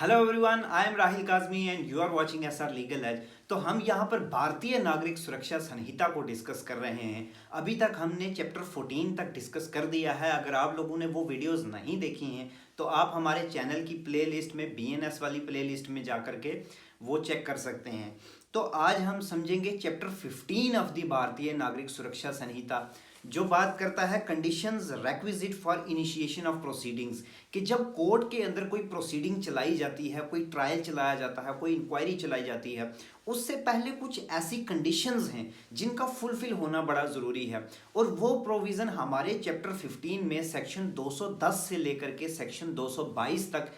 Hello everyone, I am Rahil Kazmi and you are watching SR Legal Edge. तो हम यहाँ पर भारतीय नागरिक सुरक्षा संहिता को डिस्कस कर रहे हैं। अभी तक हमने चैप्टर 14 तक डिस्कस कर दिया है। अगर आप लोगों ने वो वीडियोस नहीं देखी हैं तो आप हमारे चैनल की प्लेलिस्ट में बीएनएस वाली प्लेलिस्ट में जा करके वो चेक कर सकते हैं। तो आज हम समझेंगे चैप्टर 15 ऑफ द भारतीय नागरिक सुरक्षा संहिता, जो बात करता है conditions requisite for initiation of proceedings. कि जब कोर्ट के अंदर कोई प्रोसीडिंग चलाई जाती है, कोई ट्रायल चलाया जाता है, कोई इंक्वायरी चलाई जाती है, उससे पहले कुछ ऐसी कंडीशंस हैं जिनका फुलफिल होना बड़ा ज़रूरी है। और वो प्रोविज़न हमारे चैप्टर 15 में सेक्शन 210 से लेकर के सेक्शन 222 तक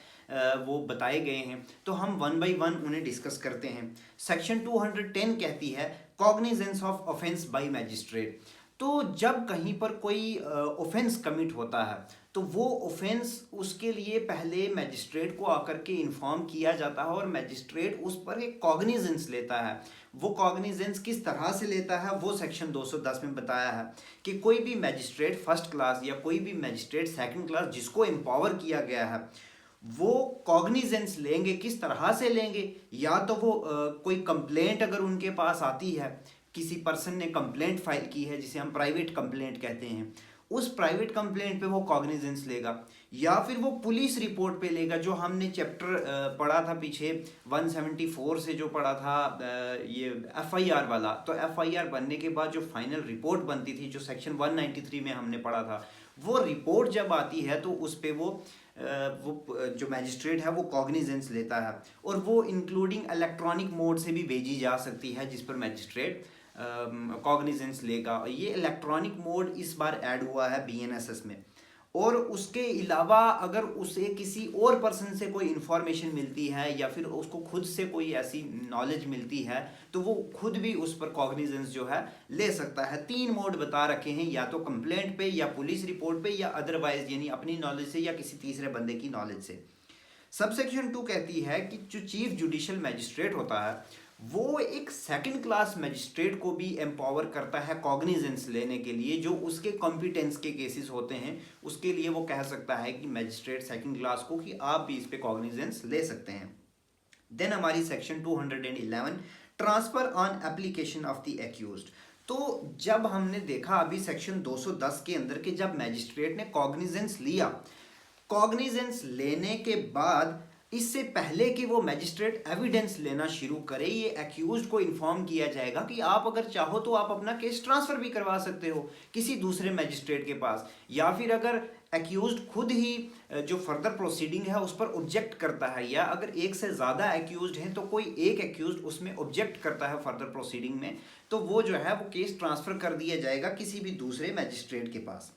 वो बताए गए हैं। तो हम वन बाई वन उन्हें डिस्कस करते हैं। सेक्शन 210 कहती है cognizance of offence bye magistrate. तो जब कहीं पर कोई ऑफेंस कमिट होता है तो वो ऑफेंस उसके लिए पहले मैजिस्ट्रेट को आकर के इन्फॉर्म किया जाता है और मैजिस्ट्रेट उस पर एक कॉग्निजेंस लेता है। वो कॉग्निजेंस किस तरह से लेता है वो सेक्शन 210 में बताया है कि कोई भी मैजिस्ट्रेट फर्स्ट क्लास या कोई भी मैजिस्ट्रेट सेकंड क्लास जिसको एम्पावर किया गया है वो कॉग्निजेंस लेंगे। किस तरह से लेंगे? या तो वो कोई कंप्लेंट अगर उनके पास आती है, किसी पर्सन ने कंप्लेंट फाइल की है जिसे हम प्राइवेट कंप्लेंट कहते हैं, उस प्राइवेट कंप्लेंट पे वो कॉग्निजेंस लेगा। या फिर वो पुलिस रिपोर्ट पे लेगा, जो हमने चैप्टर पढ़ा था पीछे 174 से जो पढ़ा था ये एफआईआर वाला। तो एफआईआर बनने के बाद जो फाइनल रिपोर्ट बनती थी, जो सेक्शन 193 में हमने पढ़ा था, वो रिपोर्ट जब आती है तो उस पे वो जो मैजिस्ट्रेट है वो कॉग्निजेंस लेता है। और वो इंक्लूडिंग इलेक्ट्रॉनिक मोड से भी भेजी जा सकती है जिस पर मैजिस्ट्रेट कॉग्निजेंस लेगा। ये इलेक्ट्रॉनिक मोड इस बार ऐड हुआ है बीएनएसएस में। और उसके अलावा अगर उसे किसी और पर्सन से कोई इन्फॉर्मेशन मिलती है या फिर उसको खुद से कोई ऐसी नॉलेज मिलती है तो वो खुद भी उस पर कॉग्निजेंस जो है ले सकता है। 3 मोड बता रखे हैं, या तो कंप्लेंट पे या पुलिस रिपोर्ट पे या अदरवाइज यानी अपनी नॉलेज से या किसी तीसरे बंदे की नॉलेज से। सबसेक्शन 2 कहती है कि जो चीफ जुडिशियल मैजिस्ट्रेट होता है वो एक सेकंड क्लास मैजिस्ट्रेट को भी एम्पावर करता है कॉग्निजेंस लेने के लिए। जो उसके कॉम्पिटेंस के केसेस होते हैं उसके लिए वो कह सकता है कि मैजिस्ट्रेट सेकंड क्लास को कि आप भी इस पे कॉग्निजेंस ले सकते हैं। देन हमारी section 211 transfer on application of the accused. तो जब हमने देखा अभी सेक्शन 210 के अंदर के जब मैजिस्ट्रेट ने कॉग्निजेंस लिया, कॉग्निजेंस लेने के बाद इससे पहले कि वो मैजिस्ट्रेट एविडेंस लेना शुरू करे, ये एक्यूज्ड को इन्फॉर्म किया जाएगा कि आप अगर चाहो तो आप अपना केस ट्रांसफर भी करवा सकते हो किसी दूसरे मैजिस्ट्रेट के पास। या फिर अगर एक्यूज्ड खुद ही जो फर्दर प्रोसीडिंग है उस पर ऑब्जेक्ट करता है, या अगर एक से ज़्यादा एक्यूज्ड हैं तो कोई एक एक्यूज्ड उसमें ऑब्जेक्ट करता है फर्दर प्रोसीडिंग में, तो वो जो है वो केस ट्रांसफ़र कर दिया जाएगा किसी भी दूसरे मैजिस्ट्रेट के पास।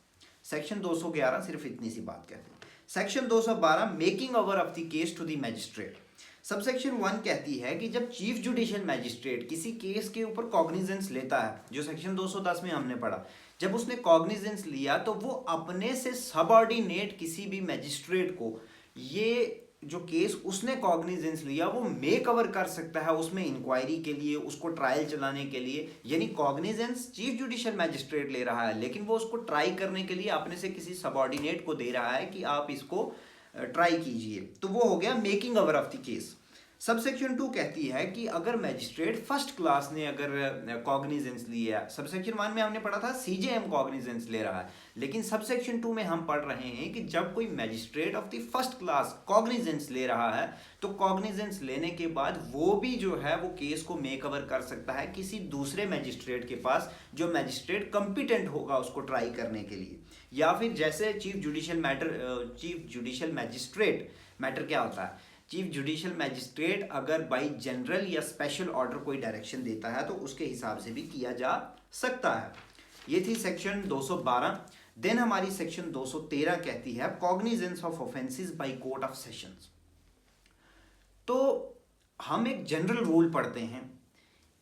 सेक्शन 211 सिर्फ इतनी सी बात कहते हैं। Section 212 making over of the case to the magistrate. Subsection 1 कहती है कि जब चीफ जुडिशियल मैजिस्ट्रेट किसी केस के ऊपर कॉग्निजेंस लेता है, जो सेक्शन 210 में हमने पढ़ा, जब उसने कॉग्निजेंस लिया तो वो अपने से सबऑर्डिनेट किसी भी मैजिस्ट्रेट को ये जो केस उसने कॉग्निजेंस लिया वो मेक ओवर कर सकता है उसमें इंक्वायरी के लिए, उसको ट्रायल चलाने के लिए। यानी कॉग्निजेंस चीफ जुडिशियल मैजिस्ट्रेट ले रहा है लेकिन वो उसको ट्राई करने के लिए अपने से किसी सबऑर्डिनेट को दे रहा है कि आप इसको ट्राई कीजिए। तो वो हो गया making over of the case. Subsection 2 कहती है कि अगर मैजिस्ट्रेट फर्स्ट क्लास ने अगर कॉग्निजेंस लिया, सबसेक्शन 1 में हमने पढ़ा था सीजेएम कॉग्निजेंस ले रहा है, लेकिन सबसेक्शन 2 में हम पढ़ रहे हैं कि जब कोई magistrate of the first class cognizance ले रहा है तो कॉग्निजेंस लेने के बाद वो भी जो है वो केस को मेक ओवर कर सकता है किसी दूसरे मैजिस्ट्रेट के पास, जो मैजिस्ट्रेट कंपिटेंट होगा उसको ट्राई करने के लिए। या फिर जैसे चीफ जुडिशियल मैजिस्ट्रेट मैटर क्या होता है, चीफ जुडिशियल मैजिस्ट्रेट अगर बाई जनरल या स्पेशल ऑर्डर कोई डायरेक्शन देता है तो उसके हिसाब से भी किया जा सकता है। ये थी सेक्शन 212। देन हमारी सेक्शन 213 कहती है cognizance of offences by court of sessions. तो हम एक जनरल रूल पढ़ते हैं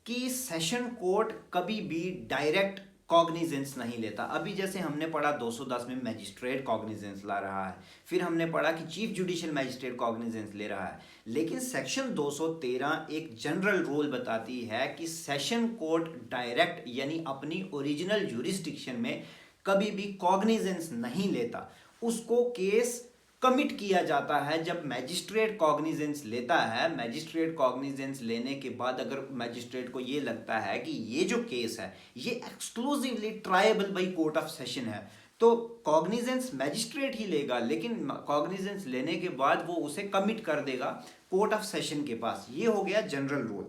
कि सेशन कोर्ट कभी भी डायरेक्ट कॉग्निजेंस नहीं लेता। अभी जैसे हमने पढ़ा 210 में मैजिस्ट्रेट कॉग्निजेंस ला रहा है, फिर हमने पढ़ा कि चीफ जुडिशियल मैजिस्ट्रेट कॉग्निजेंस ले रहा है, लेकिन सेक्शन 213 एक जनरल रूल बताती है कि सेशन कोर्ट डायरेक्ट यानी अपनी ओरिजिनल ज्यूरिस्डिक्शन में कभी भी कॉग्निजेंस नहीं लेता। उसको केस कमिट किया जाता है जब मैजिस्ट्रेट कॉग्निजेंस लेता है। मैजिस्ट्रेट कॉग्निजेंस लेने के बाद अगर मैजिस्ट्रेट को ये लगता है कि ये जो केस है ये exclusively tribal by court of session है, तो कॉग्निजेंस मैजिस्ट्रेट ही लेगा, लेकिन कॉग्निजेंस लेने के बाद वो उसे कमिट कर देगा कोर्ट ऑफ सेशन के पास। ये हो गया जनरल रूल।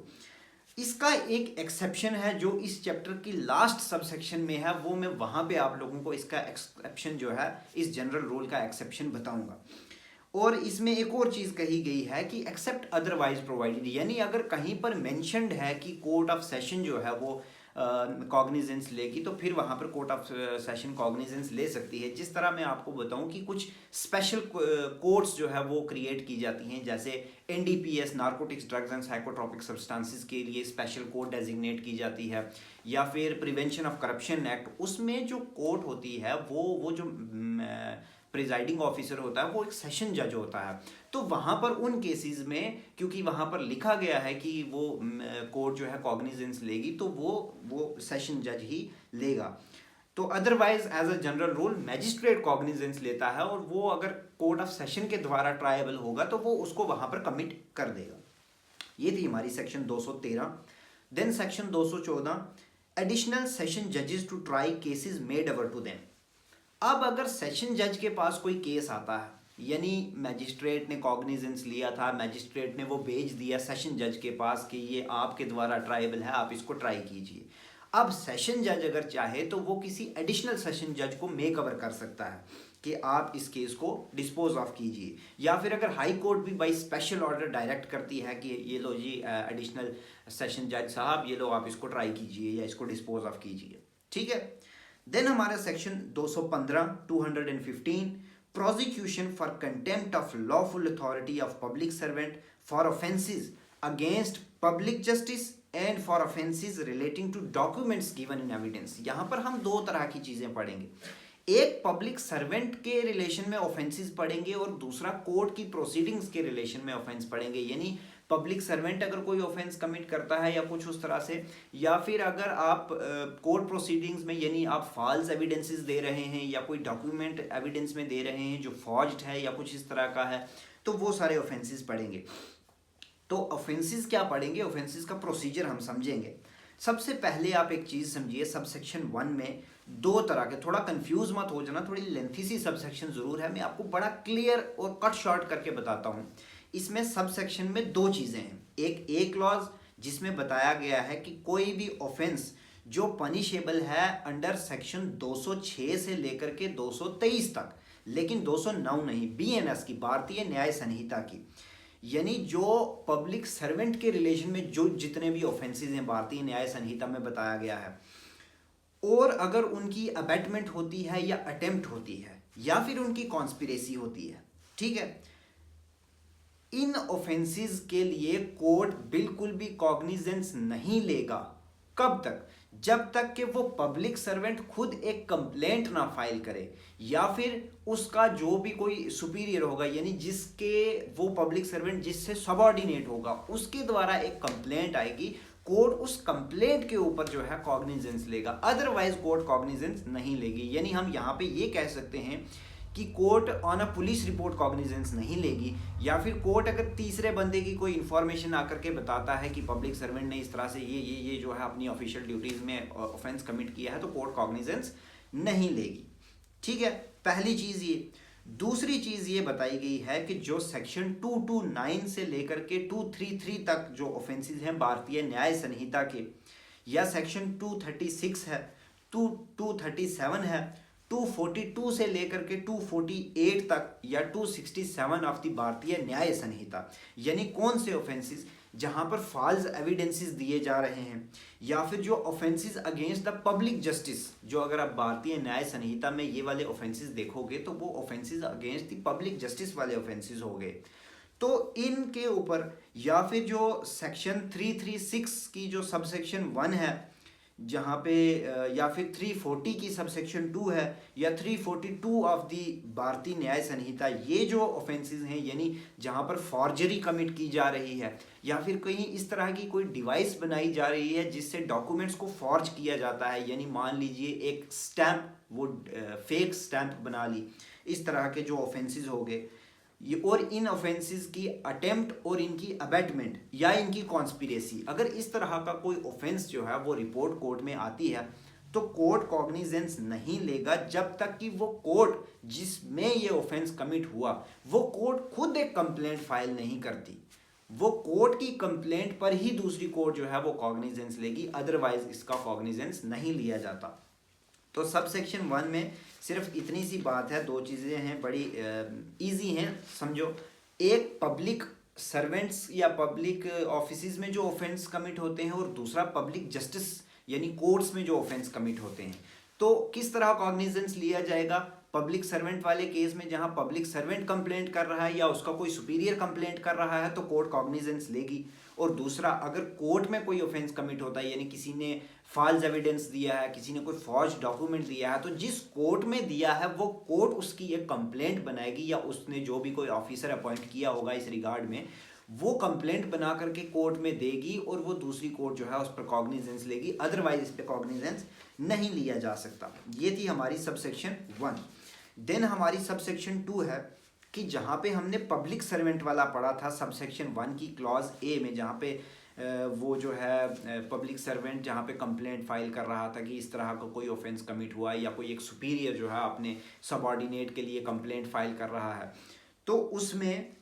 इसका एक एक्सेप्शन है जो इस चैप्टर की लास्ट सबसेक्शन में है, वो मैं वहां पे आप लोगों को इसका एक्सेप्शन जो है इस जनरल रूल का एक्सेप्शन बताऊंगा। और इसमें एक और चीज़ कही गई है कि एक्सेप्ट अदरवाइज प्रोवाइडेड, यानी अगर कहीं पर मेंशन्ड है कि कोर्ट ऑफ सेशन जो है वो कॉग्निजेंस लेगी तो फिर वहाँ पर कोर्ट ऑफ सेशन कॉग्निजेंस ले सकती है। जिस तरह मैं आपको बताऊँ कि कुछ स्पेशल कोर्ट्स जो है वो क्रिएट की जाती हैं, जैसे NDPS narcotics drugs and psychotropic substances के लिए स्पेशल कोर्ट डेजिग्नेट की जाती है, या फिर प्रिवेंशन ऑफ करप्शन एक्ट, उसमें जो कोर्ट होती है वो जो प्रिजाइडिंग ऑफिसर होता है वो एक सेशन जज होता है। तो वहाँ पर उन केसेस में क्योंकि वहाँ पर लिखा गया है कि वो कोर्ट जो है कॉग्निजेंस लेगी तो वो सेशन जज ही लेगा। तो otherwise as a general rule magistrate cognizance लेता है, और वो अगर कोर्ट ऑफ सेशन के द्वारा ट्रायबल होगा तो वो उसको वहाँ पर कमिट कर देगा। ये थी हमारी section 213। Then section 214, additional session जजेस to try cases made over to them. अब अगर सेशन जज के पास कोई केस आता है, यानी मैजिस्ट्रेट ने कॉग्निजेंस लिया था, मैजिस्ट्रेट ने वो भेज दिया सेशन जज के पास कि ये आपके द्वारा ट्रायबल है, आप इसको ट्राई कीजिए। अब सेशन जज अगर चाहे तो वो किसी एडिशनल सेशन जज को मेक ओवर कर सकता है कि आप इस केस को डिस्पोज ऑफ कीजिए, या फिर अगर हाई कोर्ट भी बाई स्पेशल ऑर्डर डायरेक्ट करती है कि ये लो जी एडिशनल सेशन जज साहब, ये लो आप इसको ट्राई कीजिए या इसको डिस्पोज ऑफ कीजिए। ठीक है। देन हमारा section 215 215, prosecution for contempt of lawful authority of public servant for offences against public justice and for offences relating to documents given in evidence. यहाँ पर हम दो तरह की चीज़ें पढ़ेंगे, एक पब्लिक सर्वेंट के रिलेशन में ऑफेंसेस पढ़ेंगे और दूसरा कोर्ट की प्रोसीडिंग्स के रिलेशन में ऑफेंस पढ़ेंगे। यानी पब्लिक सर्वेंट अगर कोई ऑफेंस कमिट करता है या कुछ उस तरह से, या फिर अगर आप कोर्ट प्रोसीडिंग्स में यानी आप फॉल्स एविडेंसेस दे रहे हैं या कोई डॉक्यूमेंट एविडेंस में दे रहे हैं जो फॉर्ज्ड है या कुछ इस तरह का है, तो वो सारे ऑफेंसेस पढ़ेंगे। तो ऑफेंसेस क्या पढ़ेंगे, ऑफेंसेस का प्रोसीजर हम समझेंगे। सबसे पहले आप एक चीज़ समझिए, सबसेक्शन 1 में दो तरह के, थोड़ा कंफ्यूज मत हो जाना, थोड़ी लेंथी सी सबसेक्शन ज़रूर है, मैं आपको बड़ा क्लियर और कट शॉर्ट करके बताता हूँ। इसमें सबसेक्शन में दो चीज़ें हैं, एक ए क्लॉज जिसमें बताया गया है कि कोई भी ऑफेंस जो पनिशेबल है अंडर सेक्शन 206 से लेकर के 223 तक, लेकिन 209 नहीं, बीएनएस की भारतीय न्याय संहिता की, यानी जो पब्लिक सर्वेंट के रिलेशन में जो जितने भी ऑफेंसेस हैं भारतीय न्याय संहिता में बताया गया है, और अगर उनकी अबेटमेंट होती है या अटेम्प्ट होती है या फिर उनकी कॉन्स्पिरेसी होती है, ठीक है, इन ऑफेंसेस के लिए कोर्ट बिल्कुल भी कॉग्निजेंस नहीं लेगा। कब तक? जब तक कि वो पब्लिक सर्वेंट खुद एक कंप्लेंट ना फाइल करे, या फिर उसका जो भी कोई सुपीरियर होगा, यानी जिसके वो पब्लिक सर्वेंट जिससे सबऑर्डिनेट होगा, उसके द्वारा एक कंप्लेंट आएगी, कोर्ट उस कंप्लेंट के ऊपर जो है कॉग्निजेंस लेगा, अदरवाइज कोर्ट कॉग्निजेंस नहीं लेगी। यानी हम यहाँ पे ये कह सकते हैं कि court on a police report cognizance नहीं लेगी, या फिर कोर्ट अगर तीसरे बंदे की कोई इन्फॉर्मेशन आकर के बताता है कि पब्लिक सर्वेंट ने इस तरह से ये जो है अपनी ऑफिशियल ड्यूटीज़ में ऑफेंस कमिट किया है, तो कोर्ट कॉग्निजेंस नहीं लेगी। ठीक है, पहली चीज़ ये। दूसरी चीज़ ये बताई गई है कि जो सेक्शन 229 से लेकर के 233 तक जो ऑफेंसेस हैं भारतीय न्याय संहिता के, या सेक्शन 236 है, 237 है, 242 से लेकर के 248 तक, या 267 ऑफ द भारतीय न्याय संहिता, यानी कौन से ऑफेंसेस जहां पर फॉल्स एविडेंसेस दिए जा रहे हैं, या फिर जो offences against the public justice, जो अगर आप भारतीय न्याय संहिता में ये वाले ऑफेंसेस देखोगे तो वो offences against the public justice वाले ऑफेंसेस हो गए, तो इनके ऊपर, या फिर जो सेक्शन 336 की जो सबसेक्शन 1 है जहाँ पे, या फिर 340 की सबसेक्शन 2 है, या 342 ऑफ दी भारतीय न्याय संहिता, ये जो ऑफेंसेस हैं, यानी जहाँ पर फॉर्जरी कमिट की जा रही है, या फिर कहीं इस तरह की कोई डिवाइस बनाई जा रही है जिससे डॉक्यूमेंट्स को फॉर्ज किया जाता है, यानी मान लीजिए एक स्टैंप, वो फेक स्टैंप बना ली, इस तरह के जो ऑफेंसेस हो गए, ये और इन ऑफेंसेस की अटेम्प्ट और इनकी अबेटमेंट या इनकी कॉन्स्पिरेसी, अगर इस तरह का कोई ऑफेंस जो है वो रिपोर्ट कोर्ट में आती है तो कोर्ट कॉग्निजेंस नहीं लेगा जब तक कि वो कोर्ट जिसमें ये ऑफेंस कमिट हुआ वो कोर्ट खुद एक कंप्लेंट फाइल नहीं करती। वो कोर्ट की कंप्लेंट पर ही दूसरी कोर्ट जो है वो कॉग्निजेंस लेगी, अदरवाइज इसका कॉग्निजेंस नहीं लिया जाता। तो सब सेक्शन 1 में सिर्फ इतनी सी बात है, दो चीज़ें हैं बड़ी इजी हैं समझो। एक पब्लिक सर्वेंट्स या पब्लिक ऑफिसेज में जो ऑफेंस कमिट होते हैं और दूसरा पब्लिक जस्टिस यानी कोर्ट्स में जो ऑफेंस कमिट होते हैं। तो किस तरह कॉग्निजेंस लिया जाएगा पब्लिक सर्वेंट वाले केस में, जहां पब्लिक सर्वेंट कंप्लेंट कर रहा है या उसका कोई सुपीरियर कंप्लेंट कर रहा है तो कोर्ट कॉग्निजेंस लेगी। और दूसरा, अगर कोर्ट में कोई ऑफेंस कमिट होता है यानी किसी ने फॉल्स एविडेंस दिया है, किसी ने कोई फॉर्ज डॉक्यूमेंट दिया है, तो जिस कोर्ट में दिया है वो कोर्ट उसकी एक कंप्लेंट बनाएगी या उसने जो भी कोई ऑफिसर अपॉइंट किया होगा इस रिगार्ड में वो कंप्लेंट बना करके कोर्ट में देगी और वो दूसरी कोर्ट जो है उस पर कॉग्निजेंस लेगी, अदरवाइज इस पर कॉग्निजेंस नहीं लिया जा सकता। ये थी हमारी सब सेक्शन 1। देन हमारी सब सेक्शन 2 है कि जहाँ पे हमने पब्लिक सर्वेंट वाला पढ़ा था सब सेक्शन 1 की क्लॉज ए में, जहाँ पे वो जो है पब्लिक सर्वेंट जहाँ पे कंप्लेंट फाइल कर रहा था कि इस तरह का कोई ऑफेंस कमिट हुआ या कोई एक सुपीरियर जो है अपने सबऑर्डिनेट के लिए कंप्लेंट फाइल कर रहा है, तो उसमें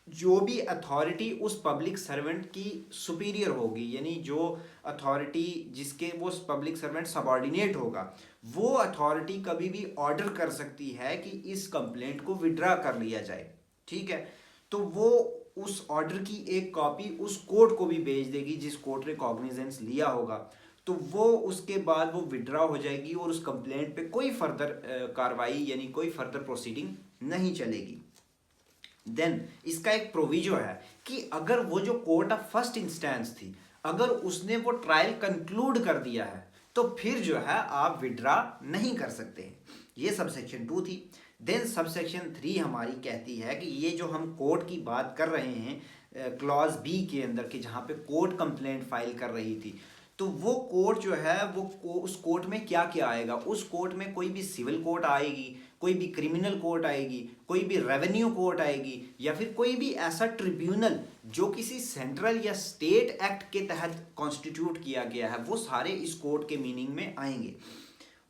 जो भी अथॉरिटी उस पब्लिक सर्वेंट की सुपीरियर होगी यानी जो अथॉरिटी जिसके वो पब्लिक सर्वेंट सबऑर्डिनेट होगा, वो अथॉरिटी कभी भी ऑर्डर कर सकती है कि इस कंप्लेंट को विड्रा कर लिया जाए। ठीक है, तो वो उस ऑर्डर की एक कॉपी उस कोर्ट को भी भेज देगी जिस कोर्ट ने कॉग्निजेंस लिया होगा, तो वो उसके बाद वो विड्रा हो जाएगी और उस कंप्लेंट पे कोई फर्दर कार्रवाई यानी कोई फर्दर प्रोसीडिंग नहीं चलेगी। देन इसका एक प्रोविजो है कि अगर वो जो कोर्ट ऑफ फर्स्ट इंस्टेंस थी अगर उसने वो ट्रायल कंक्लूड कर दिया है तो फिर जो है आप विड्रा नहीं कर सकते हैं। ये सब सेक्शन 2 थी। देन सब सेक्शन 3 हमारी कहती है कि ये जो हम कोर्ट की बात कर रहे हैं क्लॉज बी के अंदर कि जहाँ पे कोर्ट कंप्लेंट फाइल कर रही थी, तो वो कोर्ट जो है वो उस कोर्ट में क्या क्या आएगा, उस कोर्ट में कोई भी सिविल कोर्ट आएगी, कोई भी क्रिमिनल कोर्ट आएगी, कोई भी रेवेन्यू कोर्ट आएगी या फिर कोई भी ऐसा ट्रिब्यूनल जो किसी सेंट्रल या स्टेट एक्ट के तहत कॉन्स्टिट्यूट किया गया है, वो सारे इस कोर्ट के मीनिंग में आएंगे।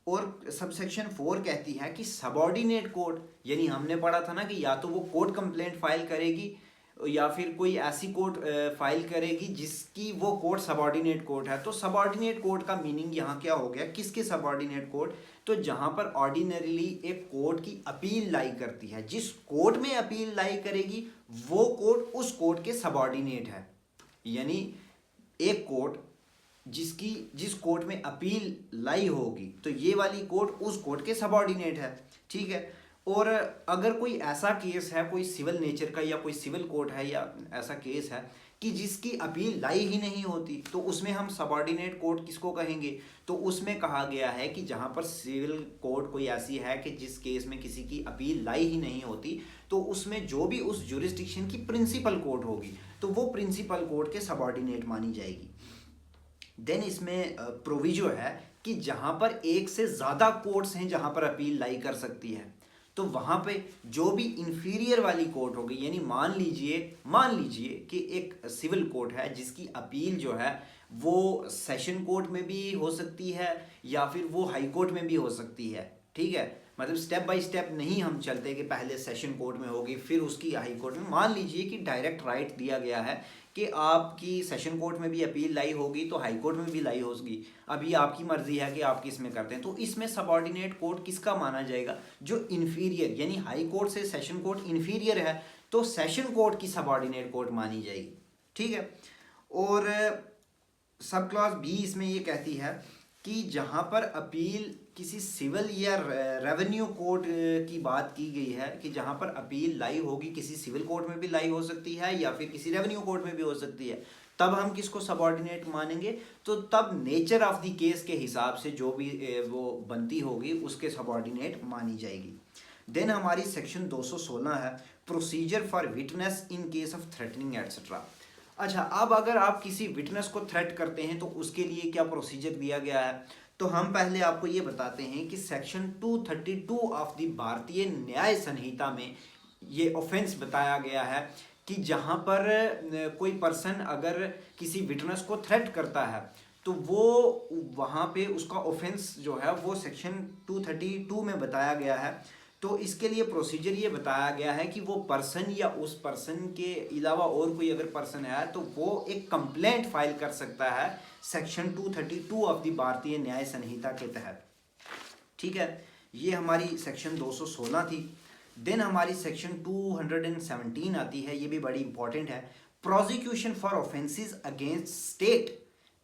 और सबसेक्शन 4 कहती है कि सबऑर्डिनेट कोर्ट, यानी हमने पढ़ा था ना कि या तो वो कोर्ट कंप्लेंट फाइल करेगी या फिर कोई ऐसी कोर्ट फाइल करेगी जिसकी वो कोर्ट सबऑर्डिनेट कोर्ट है। तो सबऑर्डिनेट कोर्ट का मीनिंग यहाँ क्या हो गया, किसके सबऑर्डिनेट कोर्ट, तो जहाँ पर ऑर्डिनरीली एक कोर्ट की अपील लाई करती है, जिस कोर्ट में अपील लाई करेगी वो कोर्ट उस कोर्ट के सबऑर्डिनेट है। यानी एक कोर्ट जिस कोर्ट में अपील लाई होगी तो ये वाली कोर्ट उस कोर्ट के सबऑर्डिनेट है। ठीक है, और अगर कोई ऐसा केस है कोई सिविल नेचर का या कोई सिविल कोर्ट है या ऐसा केस है कि जिसकी अपील लाई ही नहीं होती, तो उसमें हम सबऑर्डिनेट कोर्ट किसको कहेंगे, तो उसमें कहा गया है कि जहां पर सिविल कोर्ट कोई ऐसी है कि जिस केस में किसी की अपील लाई ही नहीं होती, तो उसमें जो भी उस ज्यूरिस्डिक्शन की प्रिंसिपल कोर्ट होगी तो वो प्रिंसिपल कोर्ट के सबऑर्डिनेट मानी जाएगी। देन इसमें प्रोविजो है कि जहां पर एक से ज़्यादा कोर्ट्स हैं जहां पर अपील लाई कर सकती है, तो वहां पे जो भी इंफीरियर वाली कोर्ट होगी, यानी मान लीजिए कि एक सिविल कोर्ट है जिसकी अपील जो है वो सेशन कोर्ट में भी हो सकती है या फिर वो हाई कोर्ट में भी हो सकती है। ठीक है, मतलब स्टेप बाय स्टेप नहीं हम चलते कि पहले सेशन कोर्ट में होगी फिर उसकी हाई कोर्ट में। मान लीजिए कि डायरेक्ट राइट दिया गया है कि आपकी सेशन कोर्ट में भी अपील लाई होगी तो हाई कोर्ट में भी लाई होगी, अभी आपकी मर्जी है कि आप किस में करते हैं। तो इसमें सबऑर्डिनेट कोर्ट किसका माना जाएगा, जो इन्फीरियर, यानी हाई कोर्ट से सेशन कोर्ट इन्फीरियर है तो सेशन कोर्ट की सबऑर्डिनेट कोर्ट मानी जाएगी। ठीक है, और सब क्लॉज बी इसमें ये कहती है कि जहाँ पर अपील किसी सिविल या रेवेन्यू कोर्ट की बात की गई है कि जहाँ पर अपील लाई होगी किसी सिविल कोर्ट में भी लाई हो सकती है या फिर किसी रेवेन्यू कोर्ट में भी हो सकती है, तब हम किसको सबऑर्डिनेट मानेंगे, तो तब नेचर ऑफ द केस के हिसाब से जो भी वो बनती होगी उसके सबऑर्डिनेट मानी जाएगी। देन हमारी सेक्शन 216 है procedure for witness in case of threatening etcetera. अच्छा, अब अगर आप किसी विटनेस को थ्रेट करते हैं तो उसके लिए क्या प्रोसीजर दिया गया है, तो हम पहले आपको ये बताते हैं कि सेक्शन 232 ऑफ द भारतीय न्याय संहिता में ये ऑफेंस बताया गया है कि जहाँ पर कोई पर्सन अगर किसी विटनेस को थ्रेट करता है तो वो वहाँ पे उसका ऑफेंस जो है वो सेक्शन 232 में बताया गया है। तो इसके लिए प्रोसीजर ये बताया गया है कि वो पर्सन या उस पर्सन के अलावा और कोई अगर पर्सन है तो वो एक कंप्लेंट फाइल कर सकता है सेक्शन 232 ऑफ द भारतीय न्याय संहिता के तहत। ठीक है, ये हमारी सेक्शन 216 थी। देन हमारी सेक्शन 217 आती है, ये भी बड़ी इंपॉर्टेंट है। Prosecution for offences against state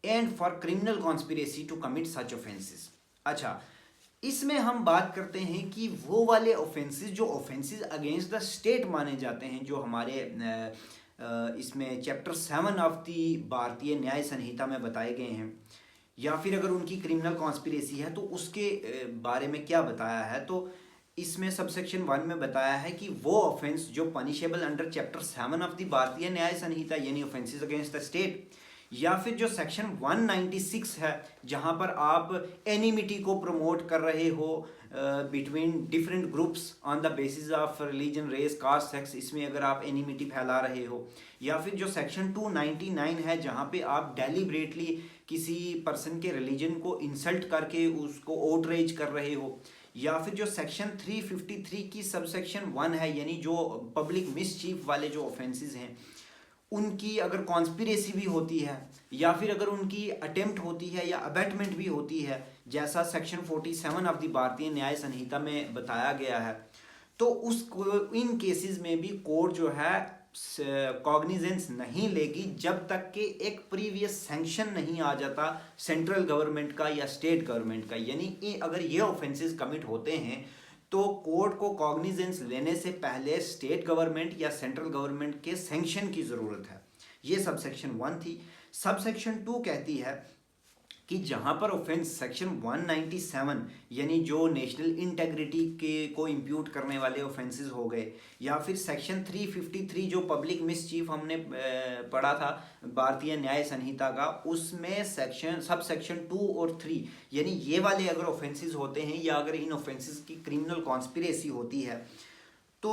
and for criminal conspiracy to commit such offences. अच्छा, इसमें हम बात करते हैं कि वो वाले ऑफेंसेस जो ऑफेंसेस अगेंस्ट द स्टेट माने जाते हैं, जो हमारे इसमें चैप्टर 7 ऑफ द भारतीय न्याय संहिता में बताए गए हैं, या फिर अगर उनकी क्रिमिनल कॉन्स्पिरेसी है तो उसके बारे में क्या बताया है। तो इसमें सबसेक्शन 1 में बताया है कि वो ऑफेंस जो punishable under chapter 7 of the भारतीय न्याय संहिता यानी ऑफेंसेस अगेंस्ट द स्टेट, या फिर जो सेक्शन 196 है जहां पर आप एनिमिटी को प्रमोट कर रहे हो between different groups on the basis of religion, race, caste, sex, इसमें अगर आप एनिमिटी फैला रहे हो, या फिर जो सेक्शन 299 है जहां पे आप डेलिबरेटली किसी पर्सन के रिलीजन को इंसल्ट करके उसको आउटरेज कर रहे हो, या फिर जो सेक्शन 353 की सबसेक्शन 1 है यानी जो पब्लिक मिसचीफ वाले जो ऑफेंसेस हैं उनकी अगर कॉन्स्पिरेसी भी होती है, या फिर अगर उनकी अटेम्प्ट होती है या अबेटमेंट भी होती है जैसा सेक्शन 47 ऑफ द भारतीय न्याय संहिता में बताया गया है, तो उस इन केसेस में भी कोर्ट जो है कॉग्निजेंस नहीं लेगी जब तक कि एक प्रीवियस सैंक्शन नहीं आ जाता सेंट्रल गवर्नमेंट का या स्टेट गवर्नमेंट का। यानी अगर ये ऑफेंसेस कमिट होते हैं तो कोर्ट को कॉग्निजेंस लेने से पहले स्टेट गवर्नमेंट या सेंट्रल गवर्नमेंट के सैंक्शन की ज़रूरत है। ये सबसेक्शन 1 थी। सबसेक्शन 2 कहती है कि जहां पर ऑफेंस सेक्शन 197 यानी जो नेशनल इंटेग्रिटी के को इम्प्यूट करने वाले ऑफेंसेस हो गए, या फिर सेक्शन 353 जो पब्लिक मिसचीफ हमने पढ़ा था भारतीय न्याय संहिता का, उसमें सब सेक्शन 2 और 3 यानी ये वाले अगर ऑफेंसेस होते हैं या अगर इन ऑफेंसेस की क्रिमिनल कॉन्स्पिरेसी होती है तो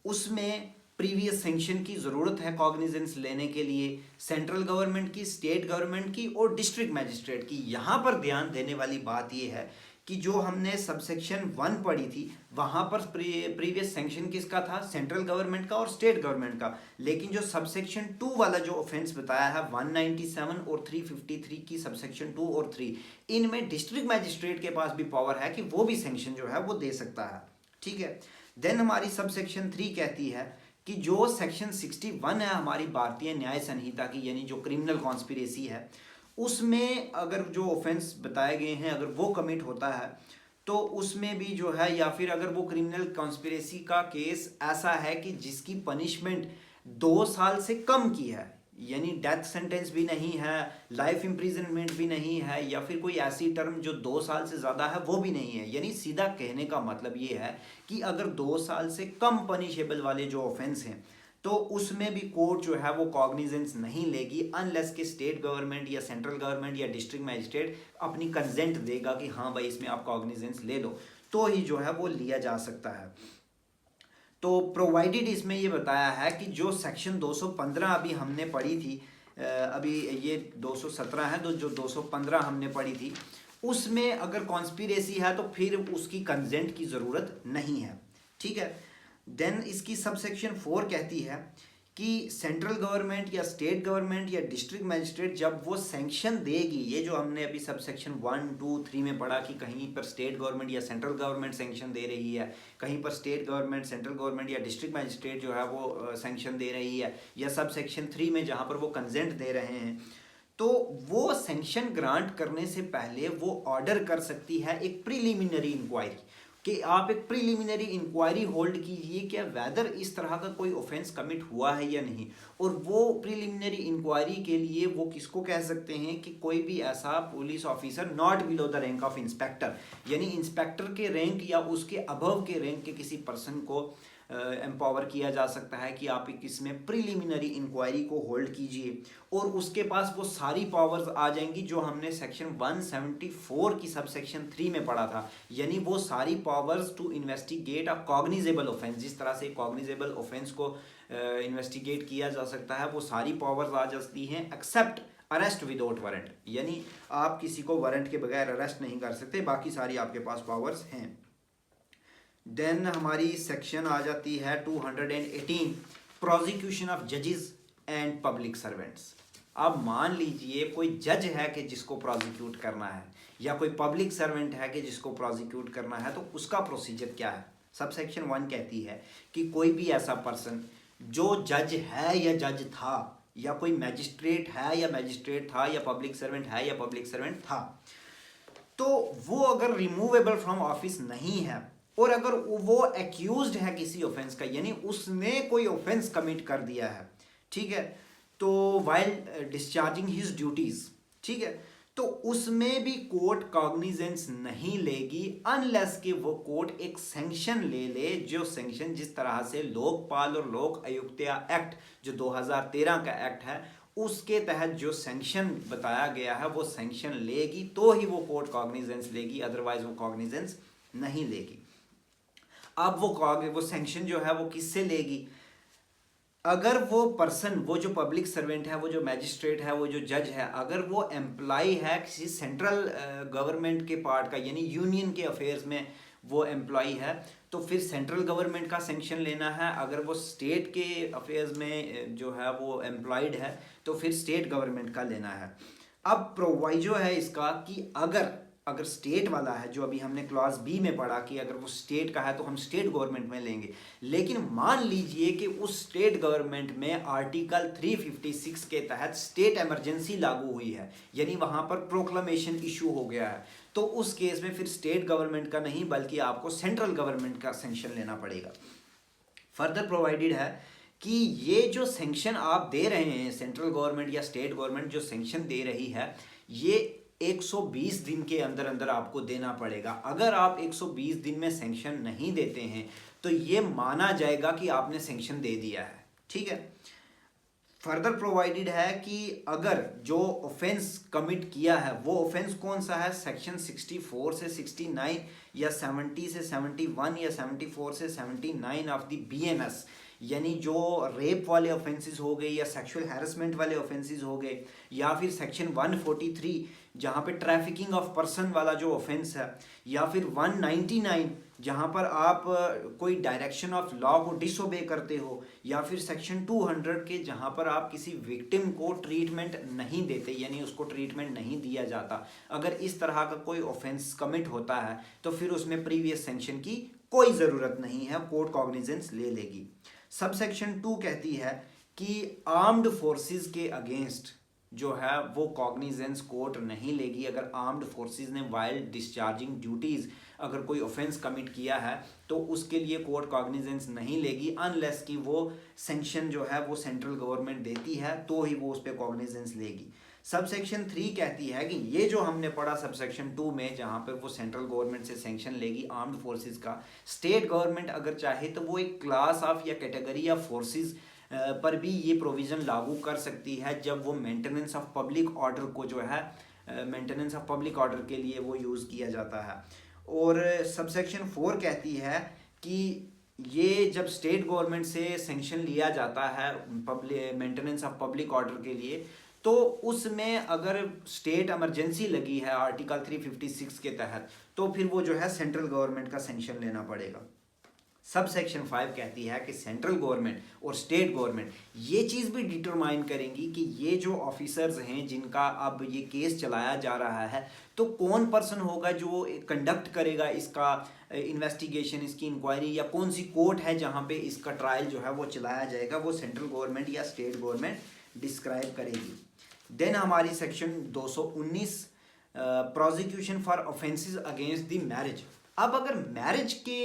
उसमें प्रीवियस सैंक्शन की ज़रूरत है कॉग्निजेंस लेने के लिए सेंट्रल गवर्नमेंट की, स्टेट गवर्नमेंट की और डिस्ट्रिक्ट मैजिस्ट्रेट की। यहाँ पर ध्यान देने वाली बात यह है कि जो हमने सबसेक्शन 1 पढ़ी थी वहाँ पर प्रीवियस सैंक्शन किसका था, सेंट्रल गवर्नमेंट का और स्टेट गवर्नमेंट का, लेकिन जो सबसेक्शन 2 वाला जो ऑफेंस बताया है 197 और 353 की सबसेक्शन 2 और 3, इनमें डिस्ट्रिक्ट मैजिस्ट्रेट के पास भी पावर है कि वो भी सैंक्शन जो है वो दे सकता है। ठीक है, देन हमारी सबसेक्शन 3 कहती है कि जो सेक्शन 61 है हमारी भारतीय न्याय संहिता की यानी जो क्रिमिनल कॉन्स्पिरेसी है, उसमें अगर जो ऑफेंस बताए गए हैं अगर वो कमिट होता है तो उसमें भी जो है, या फिर अगर वो क्रिमिनल कॉन्स्पिरेसी का केस ऐसा है कि जिसकी पनिशमेंट 2 साल से कम की है, यानी डेथ सेंटेंस भी नहीं है, लाइफ इम्प्रिजनमेंट भी नहीं है, या फिर कोई ऐसी टर्म जो 2 साल से ज़्यादा है वो भी नहीं है, यानी सीधा कहने का मतलब ये है कि अगर 2 साल से कम पनिशेबल वाले जो ऑफेंस हैं तो उसमें भी कोर्ट जो है वो कॉग्निजेंस नहीं लेगी अनलेस कि स्टेट गवर्नमेंट या सेंट्रल गवर्नमेंट या डिस्ट्रिक्ट मैजिस्ट्रेट अपनी कंसेंट देगा कि हाँ भाई इसमें आप कॉग्निजेंस ले लो, तो ही जो है वो लिया जा सकता है। तो प्रोवाइडेड इसमें ये बताया है कि जो सेक्शन 215 अभी हमने पढ़ी थी, अभी ये 217 है तो जो 215 हमने पढ़ी थी उसमें अगर कॉन्स्पिरेसी है तो फिर उसकी कंसेंट की ज़रूरत नहीं है। ठीक है, देन इसकी सबसेक्शन 4 कहती है कि सेंट्रल गवर्नमेंट या स्टेट गवर्नमेंट या डिस्ट्रिक्ट मैजिस्ट्रेट जब वो सैंक्शन देगी, ये जो हमने अभी सबसेक्शन 1, 2, 3 में पढ़ा कि कहीं पर स्टेट गवर्नमेंट या सेंट्रल गवर्नमेंट सैंक्शन दे रही है, कहीं पर स्टेट गवर्नमेंट, सेंट्रल गवर्नमेंट या डिस्ट्रिक्ट मैजिस्ट्रेट जो है वो सैंक्शन दे रही है, या सबसेक्शन 3 में जहाँ पर वो कंसेंट दे रहे हैं, तो वो सैंक्शन ग्रांट करने से पहले वो ऑर्डर कर सकती है एक प्रिलिमिनरी इंक्वायरी कि आप एक प्रिलिमिनरी इंक्वायरी होल्ड कीजिए कि वेदर इस तरह का कोई ऑफेंस कमिट हुआ है या नहीं। और वो प्रिलिमिनरी इंक्वायरी के लिए वो किसको कह सकते हैं कि कोई भी ऐसा police officer not below the rank of inspector, यानी इंस्पेक्टर के रैंक या उसके अबव के रैंक के किसी पर्सन को एम्पावर किया जा सकता है कि आप एक इसमें प्रिलिमिनरी इंक्वायरी को होल्ड कीजिए, और उसके पास वो सारी पावर्स आ जाएंगी जो हमने सेक्शन 174 की सब सेक्शन 3 में पढ़ा था, यानी वो सारी powers to investigate a cognizable offence, जिस तरह से कॉग्निजेबल ऑफेंस को इन्वेस्टिगेट किया जा सकता है, वो सारी पावर्स आ जाती हैं एक्सेप्ट अरेस्ट विदाउट वारंट, यानी आप किसी को वारंट के बगैर अरेस्ट नहीं कर सकते, बाकी सारी आपके पास पावर्स हैं। देन हमारी सेक्शन आ जाती है 218 प्रोसिक्यूशन ऑफ जजेस एंड पब्लिक सर्वेंट्स। अब मान लीजिए कोई जज है कि जिसको प्रोसिक्यूट करना है, या कोई पब्लिक सर्वेंट है कि जिसको प्रोसिक्यूट करना है, तो उसका प्रोसीजर क्या है। सब सेक्शन 1 कहती है कि कोई भी ऐसा पर्सन जो जज है या जज था, या कोई मैजिस्ट्रेट है या मैजिस्ट्रेट था, या पब्लिक सर्वेंट है या पब्लिक सर्वेंट था, तो वो अगर रिमूवेबल फ्रॉम ऑफिस नहीं है, और अगर वो एक्यूज्ड है किसी ऑफेंस का, यानी उसने कोई ऑफेंस कमिट कर दिया है, ठीक है, तो वाइल डिस्चार्जिंग हिज ड्यूटीज, ठीक है, तो उसमें भी कोर्ट कॉग्निजेंस नहीं लेगी अनलेस कि वो कोर्ट एक सैंक्शन ले ले, जो सैंक्शन जिस तरह से लोकपाल और लोक आयुक्तिया एक्ट जो 2013 का एक्ट है उसके तहत जो सैंक्शन बताया गया है वो सैंक्शन लेगी, तो ही वो कोर्ट कॉग्निजेंस लेगी, अदरवाइज वो कॉग्निजेंस नहीं लेगी। अब वो सैंक्शन जो है वो किससे लेगी। अगर वो पर्सन, वो जो पब्लिक सर्वेंट है, वो जो मैजिस्ट्रेट है, वो जो जज है, अगर वो एम्प्लॉय है किसी सेंट्रल गवर्नमेंट के पार्ट का, यानी यूनियन के अफेयर्स में वो एम्प्लॉय है, तो फिर सेंट्रल गवर्नमेंट का सैंक्शन लेना है। अगर वो स्टेट के अफेयर्स में जो है वो एम्प्लॉयड है, तो फिर स्टेट गवर्नमेंट का लेना है। अब प्रोवाइजो है इसका कि अगर स्टेट वाला है, जो अभी हमने क्लॉज बी में पढ़ा कि अगर वो स्टेट का है तो हम स्टेट गवर्नमेंट में लेंगे, लेकिन मान लीजिए कि उस स्टेट गवर्नमेंट में आर्टिकल 356 के तहत स्टेट इमरजेंसी लागू हुई है, यानी वहां पर प्रोक्लेमेशन इशू हो गया है, तो उस केस में फिर स्टेट गवर्नमेंट का नहीं बल्कि आपको सेंट्रल गवर्नमेंट का सैंक्शन लेना पड़ेगा। फर्दर प्रोवाइडेड है कि ये जो सैंक्शन आप दे रहे हैं, सेंट्रल गवर्नमेंट या स्टेट गवर्नमेंट जो सैंक्शन दे रही है, ये 120 दिन के अंदर अंदर आपको देना पड़ेगा। अगर आप 120 दिन में सैंक्शन नहीं देते हैं तो ये माना जाएगा कि आपने सैंक्शन दे दिया है, ठीक है। फर्दर प्रोवाइडेड है कि अगर जो ऑफेंस कमिट किया है वो ऑफेंस कौन सा है, सेक्शन 64 से 69 या 70 से 71 या 74 से 79 ऑफ द BNS, यानी जो रेप वाले ऑफेंसेस हो गए या सेक्सुअल हैरेसमेंट वाले ऑफेंसेस हो गए, या फिर सेक्शन 143 जहाँ पे ट्रैफिकिंग ऑफ पर्सन वाला जो ऑफेंस है, या फिर 199 जहाँ पर आप कोई डायरेक्शन ऑफ लॉ को डिसोबे करते हो, या फिर सेक्शन 200 के जहाँ पर आप किसी विक्टिम को ट्रीटमेंट नहीं देते, यानी उसको ट्रीटमेंट नहीं दिया जाता। अगर इस तरह का कोई ऑफेंस कमिट होता है तो फिर उसमें प्रीवियस सैंक्शन की कोई ज़रूरत नहीं है, कोर्ट कॉग्निजेंस ले लेगी। सब सेक्शन 2 कहती है कि आर्म्ड फोर्सेस के अगेंस्ट जो है वो कॉग्निजेंस कोर्ट नहीं लेगी। अगर आर्म्ड फोर्सेस ने वाइल डिस्चार्जिंग ड्यूटीज़ अगर कोई ऑफेंस कमिट किया है तो उसके लिए कोर्ट कॉग्निजेंस नहीं लेगी अनलेस कि वो सैंक्शन जो है वो सेंट्रल गवर्नमेंट देती है, तो ही वो उस पर कॉग्निजेंस लेगी। सब सेक्शन 3 कहती है कि ये जो हमने पढ़ा सब सेक्शन 2 में, जहाँ पर वो सेंट्रल गवर्नमेंट से सैंक्शन लेगी आर्म्ड फोर्सेस का, स्टेट गवर्नमेंट अगर चाहे तो वो एक क्लास ऑफ या कैटेगरी ऑफ फोर्सेस पर भी ये प्रोविज़न लागू कर सकती है जब वो मेंटेनेंस ऑफ पब्लिक ऑर्डर को जो है मेंटेनेंस ऑफ पब्लिक ऑर्डर के लिए वो यूज़ किया जाता है। और सब सेक्शन 4 कहती है कि ये जब स्टेट गवर्नमेंट से सैंक्शन लिया जाता है public maintenance of public order के लिए, तो उसमें अगर स्टेट इमरजेंसी लगी है आर्टिकल 356 के तहत, तो फिर वो जो है सेंट्रल गवर्नमेंट का सैंक्शन लेना पड़ेगा। सब सेक्शन 5 कहती है कि सेंट्रल गवर्नमेंट और स्टेट गवर्नमेंट ये चीज़ भी डिटरमाइन करेंगी कि ये जो ऑफिसर्स हैं जिनका अब ये केस चलाया जा रहा है, तो कौन पर्सन होगा जो कंडक्ट करेगा इसका इन्वेस्टिगेशन, इसकी इंक्वायरी, या कौन सी कोर्ट है जहाँ पे इसका ट्रायल जो है वो चलाया जाएगा, वो सेंट्रल गवर्नमेंट या स्टेट गवर्नमेंट डिस्क्राइब करेगी। देन हमारी section 219 prosecution for offences against the marriage. अब अगर मैरिज के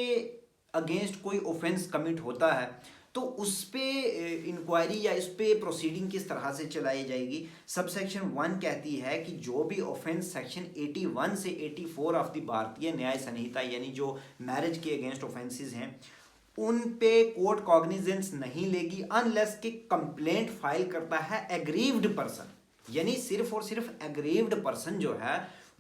अगेंस्ट कोई ऑफेंस कमिट होता है तो उस पर इंक्वायरी या इस पर प्रोसीडिंग किस तरह से चलाई जाएगी। सब सेक्शन 1 कहती है कि जो भी ऑफेंस सेक्शन 81 से 84 ऑफ द भारतीय न्याय संहिता, यानी जो मैरिज के अगेंस्ट ऑफेंसेस हैं, उन पे कोर्ट कॉग्निजेंस नहीं लेगी अनलेस कि कंप्लेंट फाइल करता है एग्रीव्ड पर्सन। यानी सिर्फ और सिर्फ एग्रीव्ड पर्सन जो है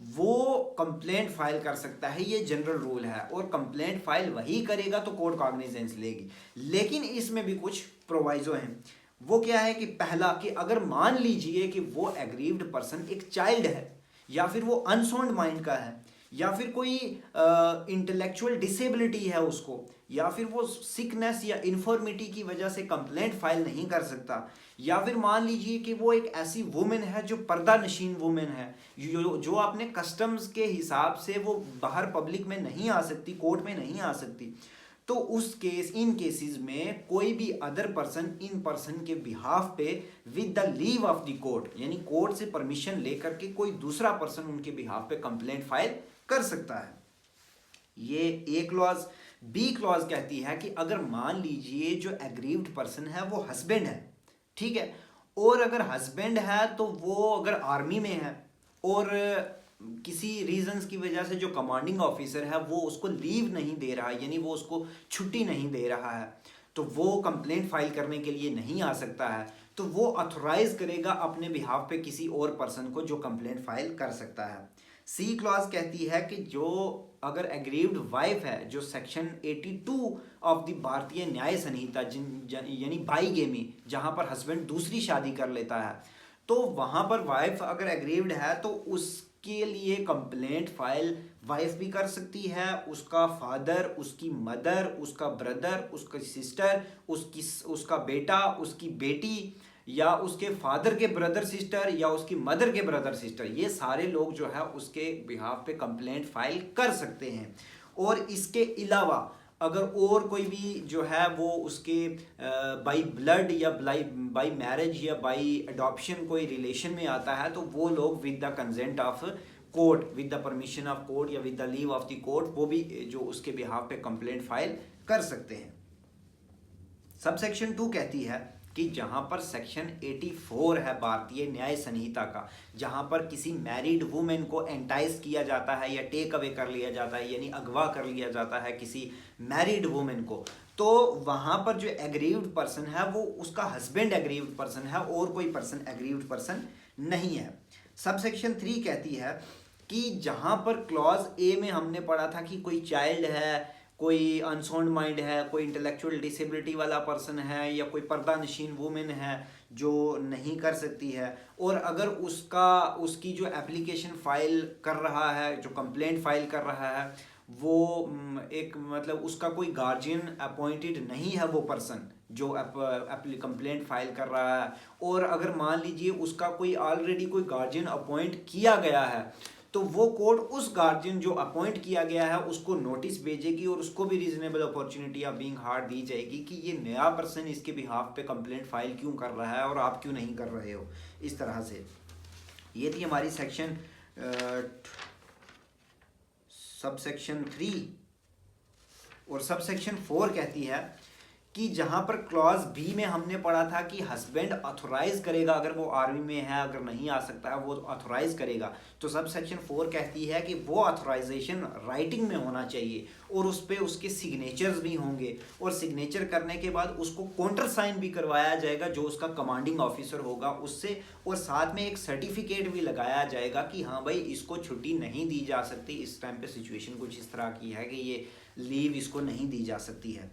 वो कंप्लेंट फाइल कर सकता है, ये जनरल रूल है। और कंप्लेंट फाइल वही करेगा तो कोर्ट कॉग्निजेंस लेगी। लेकिन इसमें भी कुछ प्रोवाइजो हैं। वो क्या है कि पहला, कि अगर मान लीजिए कि वो एग्रीव्ड पर्सन एक चाइल्ड है, या फिर वो अनसाउंड माइंड का है, या फिर कोई इंटेलेक्चुअल डिसेबिलिटी है उसको, या फिर वो सिकनेस या इन्फॉर्मिटी की वजह से कंप्लेंट फाइल नहीं कर सकता, या फिर मान लीजिए कि वो एक ऐसी वुमेन है जो पर्दा नशीन वुमेन है, जो अपने कस्टम्स के हिसाब से वो बाहर पब्लिक में नहीं आ सकती, कोर्ट में नहीं आ सकती, तो इन केसेस में कोई भी अदर पर्सन इन पर्सन के बिहाफ पे with the leave of the court, यानी कोर्ट से परमिशन लेकर के कोई दूसरा पर्सन उनके बिहाफ पे कंप्लेंट फाइल कर सकता है। ये ए क्लॉज। बी क्लॉज कहती है कि अगर मान लीजिए जो एग्रीव्ड पर्सन है वो हस्बैंड है, ठीक है, और अगर हस्बैंड है तो वो अगर आर्मी में है और किसी रीजंस की वजह से जो कमांडिंग ऑफिसर है वो उसको लीव नहीं दे रहा है, यानी वो उसको छुट्टी नहीं दे रहा है, तो वो कंप्लेंट फाइल करने के लिए नहीं आ सकता है, तो वो ऑथोराइज करेगा अपने बिहाफ पे किसी और पर्सन को जो कंप्लेंट फाइल कर सकता है। सी क्लॉज कहती है कि जो अगर एग्रीव्ड वाइफ है, जो सेक्शन 82 ऑफ द भारतीय न्याय संहिता यानी बाईगेमी, जहां पर हस्बैंड दूसरी शादी कर लेता है, तो वहां पर वाइफ अगर एग्रीव्ड है तो उसके लिए कंप्लेंट फाइल वाइफ भी कर सकती है, उसका फादर, उसकी मदर, उसका ब्रदर, उसकी सिस्टर, उसका बेटा, उसकी बेटी, या उसके फादर के ब्रदर सिस्टर, या उसकी मदर के ब्रदर सिस्टर, ये सारे लोग जो है उसके बिहाफ पे कंप्लेंट फाइल कर सकते हैं। और इसके अलावा अगर और कोई भी जो है वो उसके बाई ब्लड या बाई मैरिज या बाई अडॉप्शन कोई रिलेशन में आता है, तो वो लोग with the consent of court, with the permission of court या with the leave of the court, वो भी जो उसके बिहाफ पे कंप्लेंट फाइल कर सकते हैं। सब सेक्शन 2 कहती है कि जहां पर सेक्शन 84 है भारतीय न्याय संहिता का, जहां पर किसी मैरिड वुमेन को एंटाइज किया जाता है या टेक अवे कर लिया जाता है, यानी अगवा कर लिया जाता है किसी मैरिड वुमेन को, तो वहां पर जो एग्रीव्ड पर्सन है वो उसका हस्बैंड एग्रीव्ड पर्सन है और कोई पर्सन एग्रीव्ड पर्सन नहीं है। सब सेक्शन 3 कहती है कि जहां पर क्लॉज ए में हमने पढ़ा था कि कोई चाइल्ड है, कोई अनसाउंड माइंड है, कोई इंटेलेक्चुअल डिसेबिलिटी वाला पर्सन है, या कोई पर्दा नशीन वुमेन है जो नहीं कर सकती है, और अगर उसकी जो एप्लीकेशन फाइल कर रहा है, जो कंप्लेंट फाइल कर रहा है, वो एक मतलब उसका कोई गार्जियन अपॉइंटेड नहीं है वो पर्सन जो कंप्लेंट फाइल कर रहा है, और अगर मान लीजिए उसका कोई ऑलरेडी कोई गार्जियन अपॉइंट किया गया है, तो वो कोर्ट उस गार्जियन जो अपॉइंट किया गया है उसको नोटिस भेजेगी और उसको भी reasonable opportunity of being heard दी जाएगी कि ये नया पर्सन इसके बिहाफ पे कंप्लेंट फाइल क्यों कर रहा है और आप क्यों नहीं कर रहे हो, इस तरह से। ये थी हमारी सेक्शन सब सेक्शन 3। और सब सेक्शन 4 कहती है कि जहां पर क्लॉज बी में हमने पढ़ा था कि हस्बैंड ऑथोराइज करेगा, अगर वो आर्मी में है, अगर नहीं आ सकता है वो ऑथोराइज करेगा, तो सब सेक्शन 4 कहती है कि वो ऑथोराइजेशन राइटिंग में होना चाहिए और उस पर उसके सिग्नेचर्स भी होंगे, और सिग्नेचर करने के बाद उसको काउंटर साइन भी करवाया जाएगा जो उसका कमांडिंग ऑफिसर होगा उससे, और साथ में एक सर्टिफिकेट भी लगाया जाएगा कि हाँ भाई इसको छुट्टी नहीं दी जा सकती, इस टाइम पे सिचुएशन कुछ इस तरह की है कि ये लीव इसको नहीं दी जा सकती है।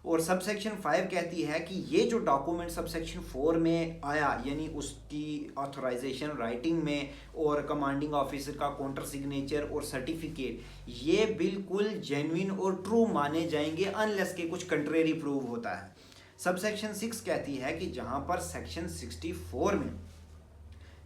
और सब सेक्शन 5 कहती है कि ये जो डॉक्यूमेंट सब सेक्शन 4 में आया, यानी उसकी ऑथराइजेशन राइटिंग में और कमांडिंग ऑफिसर का काउंटर सिग्नेचर और सर्टिफिकेट, ये बिल्कुल जेन्युइन और ट्रू माने जाएंगे अनलेस के कुछ कंट्रेरी प्रूव होता है। सब सेक्शन 6 कहती है कि जहां पर सेक्शन 64 में,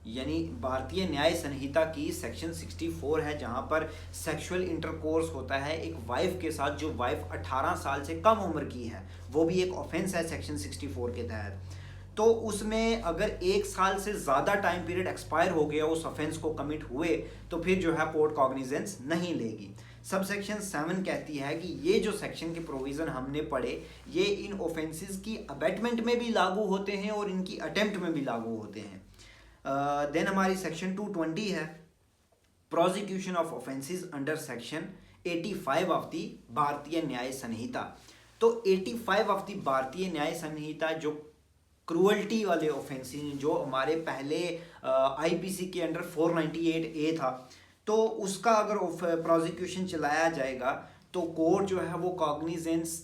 यानी भारतीय न्याय संहिता की सेक्शन 64 है, जहां पर सेक्सुअल इंटरकोर्स होता है एक वाइफ के साथ जो वाइफ 18 साल से कम उम्र की है, वो भी एक ऑफेंस है सेक्शन 64 के तहत। तो उसमें अगर 1 साल से ज़्यादा टाइम पीरियड एक्सपायर हो गया उस ऑफेंस को कमिट हुए, तो फिर जो है कोर्ट कॉग्निजेंस नहीं लेगी। सब सेक्शन 7 कहती है कि ये जो सेक्शन के प्रोविज़न हमने पढ़े, ये इन ऑफेंसेस की अबेटमेंट में भी लागू होते हैं और इनकी अटेम्प्ट में भी लागू होते हैं। देन हमारी सेक्शन 220 है, prosecution of offences under section 85 of the भारतीय न्याय संहिता। तो 85 ऑफ द भारतीय न्याय संहिता जो क्रूअल्टी वाले ऑफेंसेस जो हमारे पहले आईपीसी के अंडर 498A था, तो उसका अगर प्रोसिक्यूशन चलाया जाएगा तो कोर्ट जो है वो कॉग्निजेंस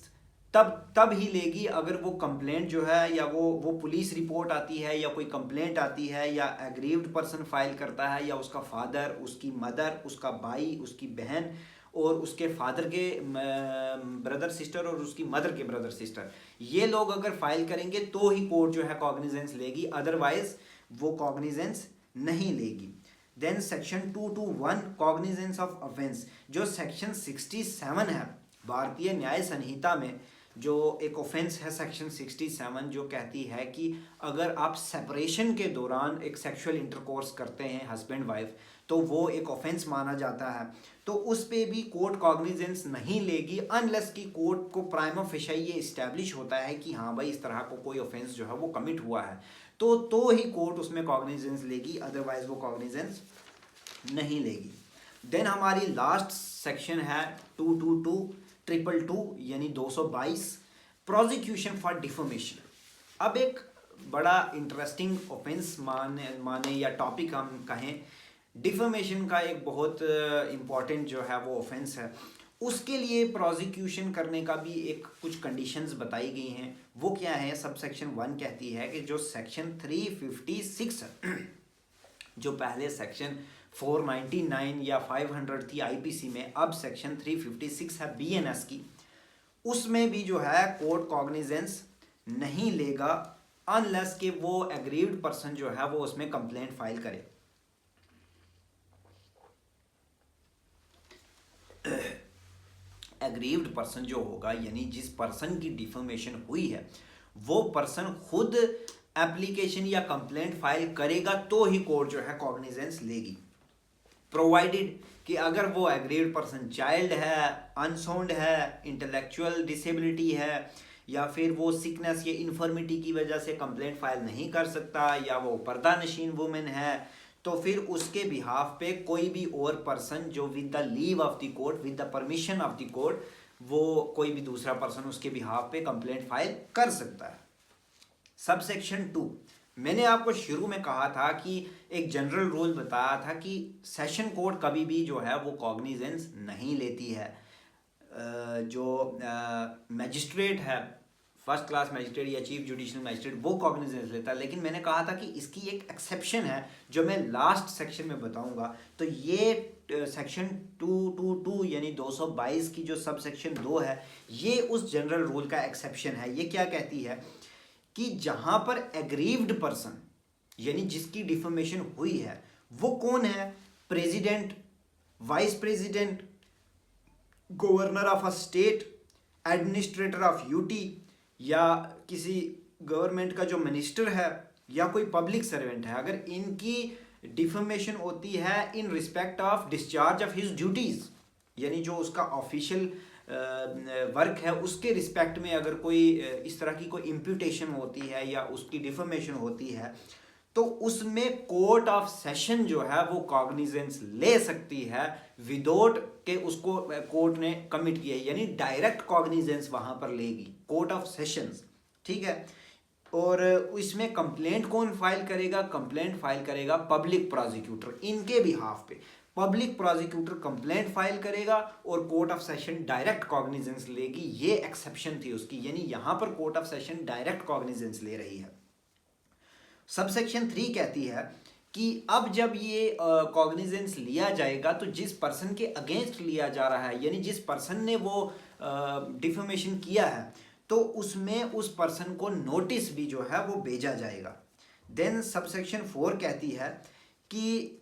तब ही लेगी अगर वो कंप्लेंट जो है या वो पुलिस रिपोर्ट आती है या कोई कंप्लेंट आती है या एग्रीव्ड पर्सन फाइल करता है या उसका फादर, उसकी मदर, उसका भाई, उसकी बहन और उसके फादर के ब्रदर सिस्टर और उसकी मदर के ब्रदर सिस्टर, ये लोग अगर फाइल करेंगे तो ही कोर्ट जो है कॉग्निजेंस लेगी, अदरवाइज वो कॉग्निजेंस नहीं लेगी। Then section 221 cognizance of offence, जो सेक्शन 67 है भारतीय न्याय संहिता में, जो एक ऑफेंस है सेक्शन 67 जो कहती है कि अगर आप सेपरेशन के दौरान एक सेक्सुअल इंटरकोर्स करते हैं हस्बैंड वाइफ तो वो एक ऑफेंस माना जाता है, तो उस पे भी कोर्ट कॉग्निजेंस नहीं लेगी अनलेस कि कोर्ट को प्राइमा फेशि ये इस्टेब्लिश होता है कि हाँ भाई इस तरह को कोई ऑफेंस जो है वो कमिट हुआ है, तो ही कोर्ट उसमें कॉग्निजेंस लेगी, अदरवाइज वो कॉग्निजेंस नहीं लेगी। देन हमारी लास्ट सेक्शन है 222 यानी 222 प्रोसिक्यूशन फॉर डिफेमेशन। अब एक बड़ा इंटरेस्टिंग ऑफेंस माने या टॉपिक हम कहें, डिफेमेशन का एक बहुत इम्पॉर्टेंट जो है वो ऑफेंस है, उसके लिए प्रोसिक्यूशन करने का भी एक कुछ कंडीशंस बताई गई हैं। वो क्या है? सब सेक्शन 1 कहती है कि जो सेक्शन 356 है, जो पहले सेक्शन 499 या 500 थी आईपीसी में, अब सेक्शन 356 है बीएनएस की, उसमें भी जो है कोर्ट कॉग्निजेंस नहीं लेगा अनलेस कि वो एग्रीव्ड पर्सन जो है वो उसमें कंप्लेंट फाइल करे। एग्रीव्ड पर्सन जो होगा यानी जिस पर्सन की डिफेमेशन हुई है वो पर्सन खुद एप्लीकेशन या कंप्लेंट फाइल करेगा तो ही कोर्ट जो है कॉग्निजेंस लेगी, प्रोवाइडेड कि अगर वो एग्रीव्ड पर्सन चाइल्ड है, अनसाउंड है, इंटेलेक्चुअल डिसेबिलिटी है, या फिर वो सिकनेस या इन्फर्मिटी की वजह से कंप्लेंट फाइल नहीं कर सकता, या वो पर्दा नशीन वुमेन है, तो फिर उसके बिहाफ पे कोई भी और पर्सन जो with the leave of the court, with the permission of the court, वो कोई भी दूसरा पर्सन उसके बिहाफ पे कंप्लेंट फाइल कर सकता है। सब सेक्शन 2, मैंने आपको शुरू में कहा था कि एक जनरल रूल बताया था कि सेशन कोर्ट कभी भी जो है वो कॉग्निजेंस नहीं लेती है। जो मैजिस्ट्रेट है, फर्स्ट क्लास मैजिस्ट्रेट या चीफ जुडिशियल मैजिस्ट्रेट, वो कॉग्निजेंस लेता है, लेकिन मैंने कहा था कि इसकी एक एक्सेप्शन है जो मैं लास्ट सेक्शन में बताऊंगा। तो ये सेक्शन 222 यानी 222 की जो सब सेक्शन 2 है, ये उस जनरल रूल का एक्सेप्शन है। ये क्या कहती है कि जहां पर एग्रीव्ड पर्सन यानी जिसकी डिफेमेशन हुई है वो कौन है? President, vice president, governor of a state, administrator of UT, या किसी गवर्नमेंट का जो मिनिस्टर है, या कोई पब्लिक सर्वेंट है, अगर इनकी डिफेमेशन होती है in respect of discharge of his duties यानी जो उसका ऑफिशियल वर्क है उसके रिस्पेक्ट में अगर कोई इस तरह की कोई इम्प्यूटेशन होती है या उसकी डिफेमेशन होती है, तो उसमें कोर्ट ऑफ सेशन जो है वो कॉग्निजेंस ले सकती है विदाउट के उसको कोर्ट ने कमिट किया, यानी डायरेक्ट कॉग्निजेंस वहां पर लेगी कोर्ट ऑफ सेशंस। ठीक है, और इसमें कंप्लेंट कौन फाइल करेगा? कंप्लेंट फाइल करेगा पब्लिक प्रोसिक्यूटर, इनके बिहाफ पे पब्लिक प्रोसिक्यूटर कंप्लेंट फाइल करेगा और court of session direct cognizance लेगी। ये एक्सेप्शन थी उसकी, यानी यहां पर court of session direct cognizance ले रही है। सबसेक्शन 3 कहती है कि अब जब ये कॉग्निजेंस लिया जाएगा तो जिस पर्सन के अगेंस्ट लिया जा रहा है यानी जिस पर्सन ने वो डिफेमेशन किया है, तो उसमें उस पर्सन को नोटिस भी जो है वो भेजा जाएगा। देन सबसेक्शन 4 कहती है कि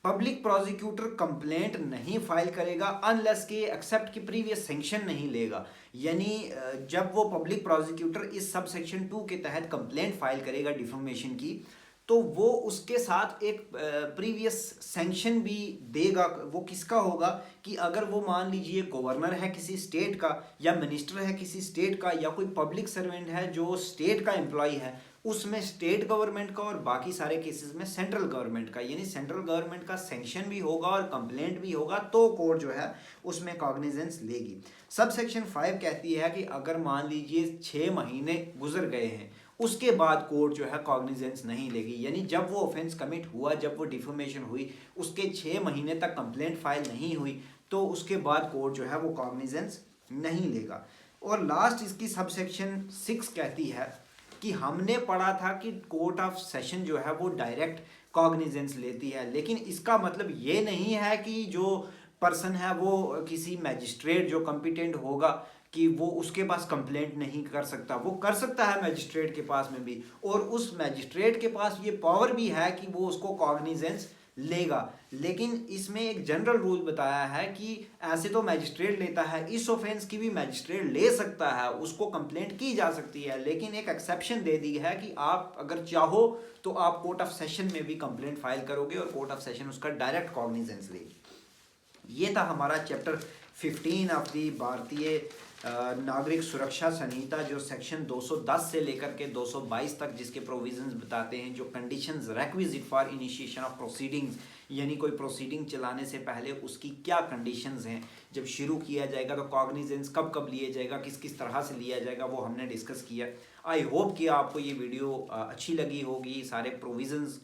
पब्लिक प्रोसिक्यूटर कंप्लेंट नहीं फाइल करेगा अनलेस के एक्सेप्ट की प्रीवियस सैंक्शन नहीं लेगा, यानी जब वो पब्लिक प्रोसिक्यूटर इस सब सेक्शन 2 के तहत कंप्लेंट फाइल करेगा डिफेमेशन की, तो वो उसके साथ एक प्रीवियस सैंक्शन भी देगा। वो किसका होगा कि अगर वो मान लीजिए गवर्नर है किसी स्टेट का, या मिनिस्टर है किसी स्टेट का, या कोई पब्लिक सर्वेंट है जो स्टेट का एम्प्लॉय है, उसमें स्टेट गवर्नमेंट का और बाकी सारे केसेस में सेंट्रल गवर्नमेंट का, यानी सेंट्रल गवर्नमेंट का सैंक्शन भी होगा और कंप्लेंट भी होगा, तो कोर्ट जो है उसमें कॉग्निजेंस लेगी। सब सेक्शन 5 कहती है कि अगर मान लीजिए 6 महीने गुजर गए हैं, उसके बाद कोर्ट जो है कॉग्निजेंस नहीं लेगी, यानी जब वो ऑफेंस कमिट हुआ, जब वो डिफेमेशन हुई, उसके 6 महीने तक कंप्लेंट फाइल नहीं हुई, तो उसके बाद कोर्ट जो है वो कॉग्निजेंस नहीं लेगा। और लास्ट इसकी सब सेक्शन 6 कहती है कि हमने पढ़ा था कि कोर्ट ऑफ सेशन जो है वो डायरेक्ट कॉग्निजेंस लेती है, लेकिन इसका मतलब ये नहीं है कि जो पर्सन है वो किसी मैजिस्ट्रेट जो कॉम्पिटेंट होगा कि वो उसके पास कंप्लेंट नहीं कर सकता। वो कर सकता है मैजिस्ट्रेट के पास में भी, और उस मैजिस्ट्रेट के पास ये पावर भी है कि वो उसको कॉग्निजेंस लेगा। लेकिन इसमें एक जनरल रूल बताया है कि ऐसे तो मैजिस्ट्रेट लेता है, इस ऑफेंस की भी मैजिस्ट्रेट ले सकता है, उसको कंप्लेंट की जा सकती है, लेकिन एक एक्सेप्शन दे दी है कि आप अगर चाहो तो आप कोर्ट ऑफ सेशन में भी कंप्लेंट फाइल करोगे और कोर्ट ऑफ सेशन उसका डायरेक्ट कॉग्निजेंस लेगी। ये था हमारा चैप्टर 15 ऑफ दी भारतीय नागरिक सुरक्षा संहिता, जो सेक्शन 210 से लेकर के 222 तक जिसके प्रोविजंस बताते हैं, जो conditions requisite for initiation of proceedings, यानी कोई प्रोसीडिंग चलाने से पहले उसकी क्या कंडीशंस हैं, जब शुरू किया जाएगा तो कॉग्निजेंस कब कब लिया जाएगा, किस किस तरह से लिया जाएगा, वो हमने डिस्कस किया। आई होप कि आपको ये वीडियो अच्छी लगी होगी, सारे प्रोविजंस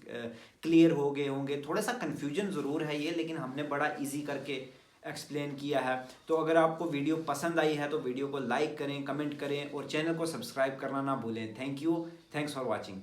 क्लियर हो गए होंगे। थोड़ा सा कन्फ्यूजन ज़रूर है ये, लेकिन हमने बड़ा ईजी करके एक्सप्लेन किया है। तो अगर आपको वीडियो पसंद आई है तो वीडियो को लाइक करें, कमेंट करें और चैनल को सब्सक्राइब करना ना भूलें। Thank you, thanks for watching.